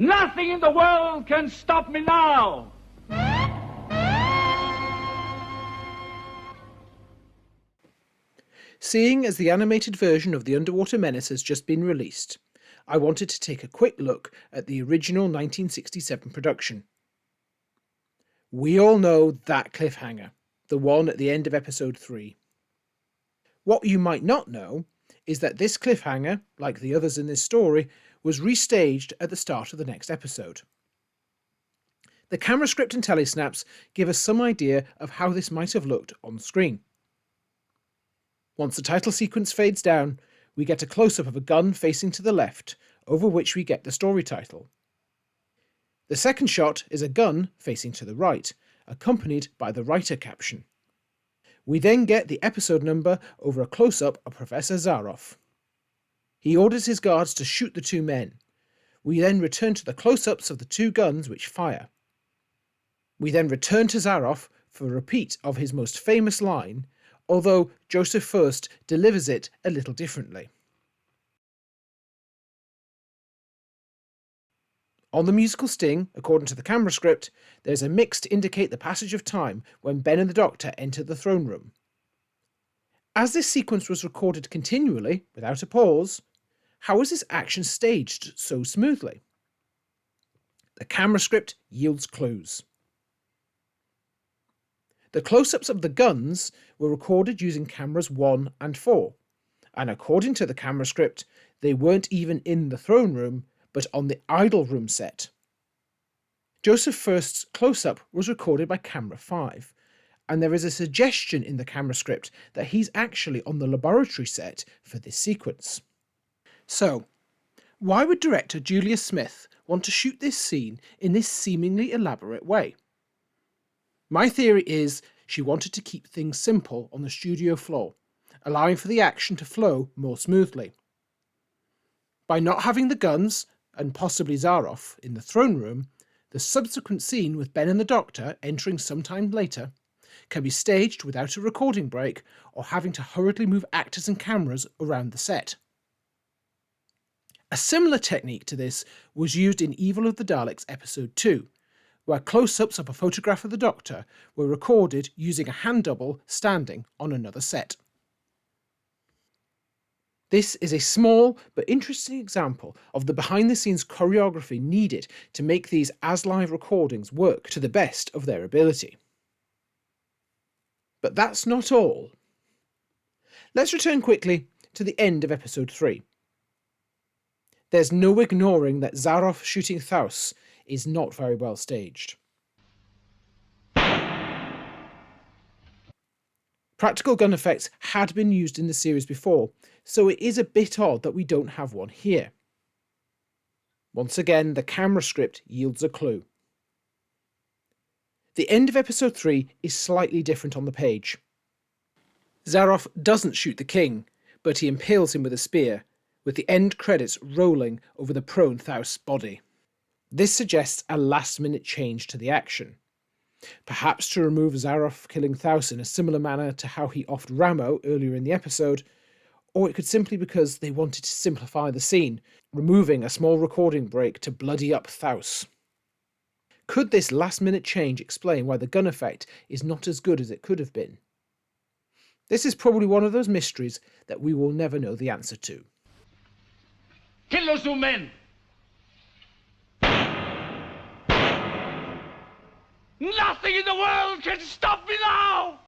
Nothing in the world can stop me now! Seeing as the animated version of the Underwater Menace has just been released, I wanted to take a quick look at the original 1967 production. We all know that cliffhanger, the one at the end of episode 3. What you might not know is that this cliffhanger, like the others in this story, was restaged at the start of the next episode. The camera script and telesnaps give us some idea of how this might have looked on screen. Once the title sequence fades down, we get a close-up of a gun facing to the left, over which we get the story title. The second shot is a gun facing to the right, accompanied by the writer caption. We then get the episode number over a close-up of Professor Zaroff. He orders his guards to shoot the two men. We then return to the close-ups of the two guns which fire. We then return to Zaroff for a repeat of his most famous line, although Joseph First delivers it a little differently. On the musical sting, according to the camera script, there's a mix to indicate the passage of time when Ben and the Doctor enter the throne room. As this sequence was recorded continually, without a pause, how is this action staged so smoothly? The camera script yields clues. The close-ups of the guns were recorded using cameras 1 and 4, and according to the camera script, they weren't even in the throne room, but on the idol room set. Joseph First's close-up was recorded by camera 5, and there is a suggestion in the camera script that he's actually on the laboratory set for this sequence. So, why would director Julius Smith want to shoot this scene in this seemingly elaborate way? My theory is she wanted to keep things simple on the studio floor, allowing for the action to flow more smoothly. By not having the guns, and possibly Zaroff, in the throne room, the subsequent scene with Ben and the Doctor entering sometime later can be staged without a recording break or having to hurriedly move actors and cameras around the set. A similar technique to this was used in Evil of the Daleks Episode 2, where close-ups of a photograph of the Doctor were recorded using a hand double standing on another set. This is a small but interesting example of the behind-the-scenes choreography needed to make these as-live recordings work to the best of their ability. But that's not all. Let's return quickly to the end of episode 3. There's no ignoring that Zaroff shooting Thaus is not very well staged. Practical gun effects had been used in the series before, so it is a bit odd that we don't have one here. Once again, the camera script yields a clue. The end of episode 3 is slightly different on the page. Zaroff doesn't shoot the king, but he impales him with a spear, with the end credits rolling over the prone Thaus body. This suggests a last-minute change to the action. Perhaps to remove Zaroff killing Thaus in a similar manner to how he offed Ramo earlier in the episode, or it could simply because they wanted to simplify the scene, removing a small recording break to bloody up Thaus. Could this last-minute change explain why the gun effect is not as good as it could have been? This is probably one of those mysteries that we will never know the answer to. Kill those two men! Nothing in the world can stop me now!